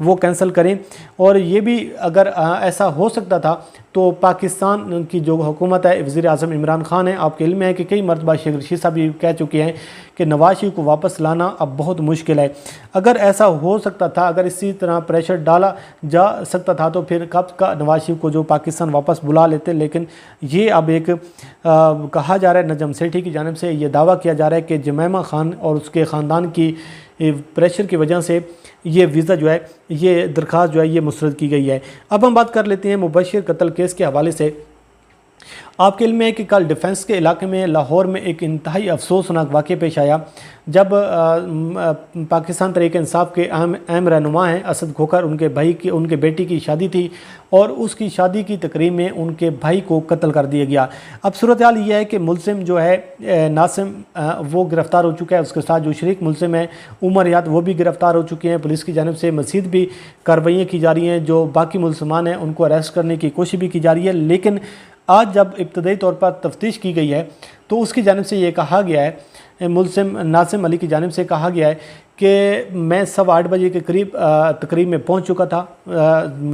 وہ کینسل کریں۔ اور یہ بھی اگر ایسا ہو سکتا تھا تو پاکستان کی جو حکومت ہے، وزیر اعظم عمران خان ہے، آپ کے علم ہے کہ کئی مرتبہ شیخ رشید صاحب بھی کہہ چکے ہیں کہ نواز شریف کو واپس لانا اب بہت مشکل ہے۔ اگر ایسا ہو سکتا تھا، اگر اسی طرح پریشر ڈالا جا سکتا تھا تو پھر کب کا نواز شریف کو جو پاکستان واپس بلا لیتے، لیکن یہ اب ایک کہا جا رہا ہے، نجم سیٹھی کی جانب سے یہ دعویٰ کیا جا رہا ہے کہ جمیمہ خان اور اس کے خاندان کی پریشر کی وجہ سے یہ ویزا جو ہے، یہ درخواست جو ہے یہ مسترد کی گئی ہے۔ اب ہم بات کر لیتے ہیں مبشر قتل کیس کے حوالے سے۔ آپ کے علم ہے کہ کل ڈیفنس کے علاقے میں لاہور میں ایک انتہائی افسوسناک واقعہ پیش آیا، جب پاکستان تحریک انصاف کے اہم رہنما ہیں اسد کھوکھر، ان کے بیٹی کی شادی تھی اور اس کی شادی کی تقریب میں ان کے بھائی کو قتل کر دیا گیا۔ اب صورتحال یہ ہے کہ ملزم جو ہے ناصم، وہ گرفتار ہو چکا ہے، اس کے ساتھ جو شریک ملزم ہے عمر یاد، وہ بھی گرفتار ہو چکے ہیں۔ پولیس کی جانب سے مزید بھی کارروائیاں کی جا رہی ہیں، جو باقی ملزمان ہیں ان کو اریسٹ کرنے کی کوشش بھی کی جا رہی ہے، لیکن آج جب ابتدائی طور پر تفتیش کی گئی ہے تو اس کی جانب سے یہ کہا گیا ہے، ملزم ناصم علی کی جانب سے کہا گیا ہے کہ میں 8:15 بجے کے قریب تقریب میں پہنچ چکا تھا،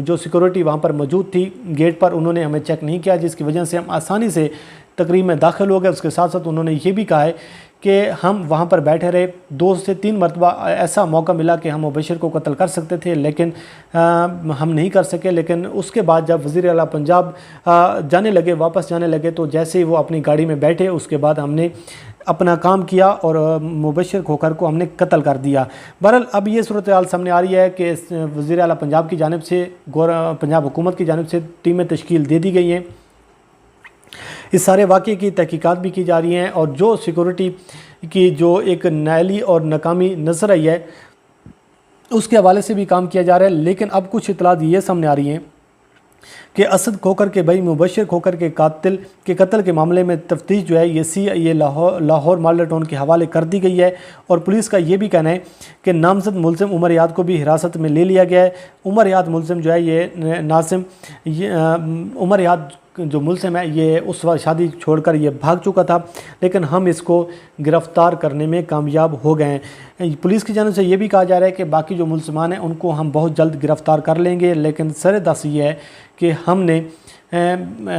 جو سیکورٹی وہاں پر موجود تھی گیٹ پر، انہوں نے ہمیں چیک نہیں کیا، جس کی وجہ سے ہم آسانی سے تقریب میں داخل ہو گئے۔ اس کے ساتھ ساتھ انہوں نے یہ بھی کہا ہے کہ ہم وہاں پر بیٹھے رہے، 2 سے 3 مرتبہ ایسا موقع ملا کہ ہم مبشر کو قتل کر سکتے تھے، لیکن ہم نہیں کر سکے۔ لیکن اس کے بعد جب وزیر اعلیٰ پنجاب واپس جانے لگے تو جیسے ہی وہ اپنی گاڑی میں بیٹھے، اس کے بعد ہم نے اپنا کام کیا اور مبشر کھوکھر کو ہم نے قتل کر دیا۔ بہرحال اب یہ صورتحال سامنے آ رہی ہے کہ وزیر اعلیٰ پنجاب کی جانب سے، پنجاب حکومت کی جانب سے ٹیمیں تشکیل دے دی گئی ہیں، اس سارے واقعے کی تحقیقات بھی کی جا رہی ہیں، اور جو سیکورٹی کی جو ایک نااہلی اور ناکامی نظر آئی ہے اس کے حوالے سے بھی کام کیا جا رہا ہے۔ لیکن اب کچھ اطلاعات یہ سامنے آ رہی ہیں کہ اسد کھوکھر کے بھائی مبشر کھوکھر کے قتل کے معاملے میں تفتیش جو ہے یہ لاہور ماڈل ٹاؤن کے حوالے کر دی گئی ہے، اور پولیس کا یہ بھی کہنا ہے کہ نامزد ملزم عمر یاد کو بھی حراست میں لے لیا گیا ہے۔ عمر یاد ملزم جو ہے یہ ناصم، عمر یاد جو ملزم ہے یہ اس وقت شادی چھوڑ کر یہ بھاگ چکا تھا، لیکن ہم اس کو گرفتار کرنے میں کامیاب ہو گئے ہیں۔ پولیس کی جانب سے یہ بھی کہا جا رہا ہے کہ باقی جو ملزمان ہیں ان کو ہم بہت جلد گرفتار کر لیں گے، لیکن سر دست یہ ہے کہ ہم نے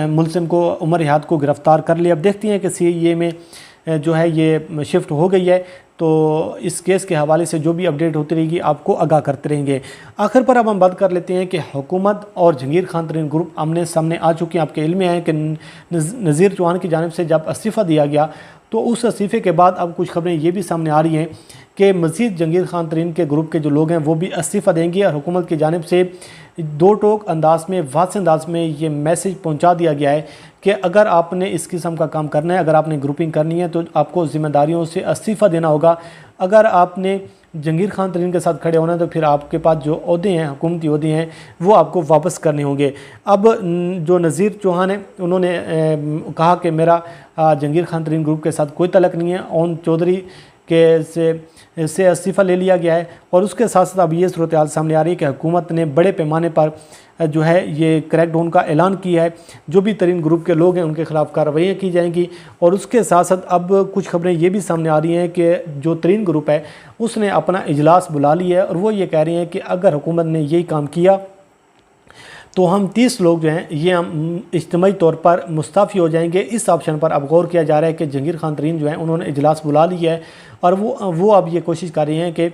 ملزم کو، عمر یاد کو گرفتار کر لیا۔ اب دیکھتے ہیں کہ CIA میں جو ہے یہ شفٹ ہو گئی ہے، تو اس کیس کے حوالے سے جو بھی اپڈیٹ ہوتی رہے گی آپ کو آگاہ کرتے رہیں گے۔ آخر پر اب ہم بات کر لیتے ہیں کہ حکومت اور جہانگیر خان ترین گروپ آمنے سامنے آ چکے ہیں۔ آپ کے علم میں ہے کہ نذیر چوہان کی جانب سے جب استعفیٰ دیا گیا تو اس استعفے کے بعد اب کچھ خبریں یہ بھی سامنے آ رہی ہیں کہ مزید جہانگیر خان ترین کے گروپ کے جو لوگ ہیں وہ بھی استعفیٰ دیں گے، اور حکومت کی جانب سے 2 ٹوک انداز میں، واضح انداز میں یہ میسج پہنچا دیا گیا ہے کہ اگر آپ نے اس قسم کا کام کرنا ہے، اگر آپ نے گروپنگ کرنی ہے تو آپ کو ذمہ داریوں سے استعفیٰ دینا ہوگا۔ اگر آپ نے جہانگیر خان ترین کے ساتھ کھڑے ہونا ہے تو پھر آپ کے پاس جو عہدے ہیں، حکومتی عہدے ہیں، وہ آپ کو واپس کرنے ہوں گے۔ اب جو نذیر چوہان ہیں انہوں نے کہا کہ میرا جہانگیر خان ترین گروپ کے ساتھ کوئی تعلق نہیں ہے، اون چودھری کے سے استعفیٰ لے لیا گیا ہے، اور اس کے ساتھ ساتھ اب یہ صورتحال سامنے آ رہی ہے کہ حکومت نے بڑے پیمانے پر جو ہے یہ کریک ڈاؤن کا اعلان کیا ہے، جو بھی ترین گروپ کے لوگ ہیں ان کے خلاف کارروائیاں کی جائیں گی۔ اور اس کے ساتھ ساتھ اب کچھ خبریں یہ بھی سامنے آ رہی ہیں کہ جو ترین گروپ ہے اس نے اپنا اجلاس بلا لیا ہے، اور وہ یہ کہہ رہے ہیں کہ اگر حکومت نے یہی کام کیا تو ہم 30 لوگ جو ہیں یہ ہم اجتماعی طور پر مستعفی ہو جائیں گے۔ اس آپشن پر اب غور کیا جا رہا ہے کہ جہانگیر خان ترین جو ہیں انہوں نے اجلاس بلا لیا ہے، اور وہ اب یہ کوشش کر رہے ہیں کہ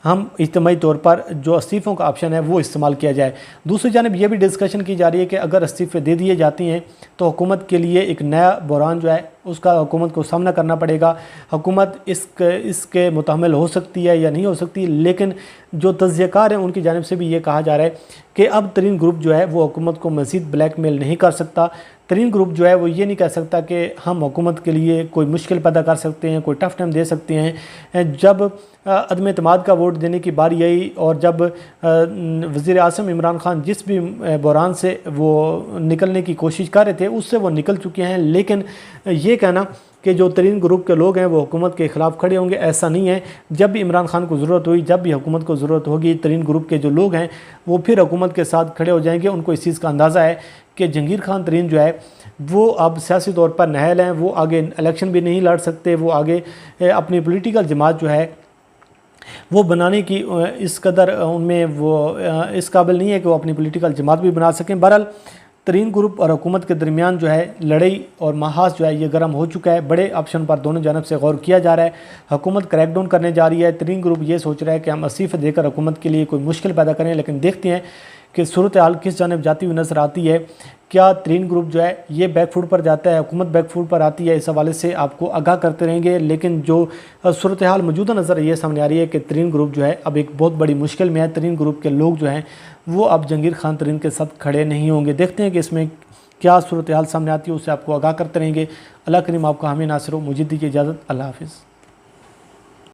ہم اجتماعی طور پر جو استعفوں کا آپشن ہے وہ استعمال کیا جائے۔ دوسری جانب یہ بھی ڈسکشن کی جا رہی ہے کہ اگر استعفے دے دیے جاتی ہیں تو حکومت کے لیے ایک نیا بحران جو ہے اس کا حکومت کو سامنا کرنا پڑے گا۔ حکومت اس کے متحمل ہو سکتی ہے یا نہیں ہو سکتی، لیکن جو تجزیہ کار ہیں ان کی جانب سے بھی یہ کہا جا رہا ہے کہ اب ترین گروپ جو ہے وہ حکومت کو مزید بلیک میل نہیں کر سکتا۔ ترین گروپ جو ہے وہ یہ نہیں کہہ سکتا کہ ہم حکومت کے لیے کوئی مشکل پیدا کر سکتے ہیں، کوئی ٹف ٹائم دے سکتے ہیں۔ جب عدم اعتماد کا ووٹ دینے کی باری آئی اور جب وزیر اعظم عمران خان جس بھی بحران سے وہ نکلنے کی کوشش کر رہے تھے اس سے وہ نکل چکے ہیں، لیکن یہ کہنا کہ جو ترین گروپ کے لوگ ہیں وہ حکومت کے خلاف کھڑے ہوں گے، ایسا نہیں ہے۔ جب بھی عمران خان کو ضرورت ہوئی، جب بھی حکومت کو ضرورت ہوگی، ترین گروپ کے جو لوگ ہیں وہ پھر حکومت کے ساتھ کھڑے ہو جائیں گے۔ ان کو اس چیز کا اندازہ ہے کہ جہانگیر خان ترین جو ہے وہ اب سیاسی طور پر نااہل ہیں، وہ آگے الیکشن بھی نہیں لڑ سکتے، وہ آگے اپنی پولیٹیکل جماعت جو ہے وہ بنانے کی اس قدر ان میں وہ اس قابل نہیں ہے کہ وہ اپنی پولیٹیکل جماعت بھی بنا سکیں۔ بہرحال ترین گروپ اور حکومت کے درمیان جو ہے لڑائی اور محاذ جو ہے یہ گرم ہو چکا ہے۔ بڑے آپشن پر دونوں جانب سے غور کیا جا رہا ہے۔ حکومت کریک ڈاؤن کرنے جا رہی ہے، ترین گروپ یہ سوچ رہا ہے کہ ہم اسیف دے کر حکومت کے لیے کوئی مشکل پیدا کریں، لیکن دیکھتے ہیں کہ صورتحال کس جانب جاتی ہوئی نظر آتی ہے۔ کیا ترین گروپ جو ہے یہ بیک فوٹ پر جاتا ہے، حکومت بیک فوٹ پر آتی ہے؟ اس حوالے سے آپ کو آگاہ کرتے رہیں گے، لیکن جو صورتحال موجودہ نظر یہ سامنے آ رہی ہے کہ ترین گروپ جو ہے اب ایک بہت بڑی مشکل میں ہے۔ ترین گروپ کے لوگ جو ہیں وہ اب جہانگیر خان ترین کے ساتھ کھڑے نہیں ہوں گے۔ دیکھتے ہیں کہ اس میں کیا صورتحال سامنے آتی ہے، اس سے آپ کو آگاہ کرتے رہیں گے۔ اللہ کریم آپ کو حامی ناصر ہو۔ مجھے دیجیے اجازت، اللہ حافظ۔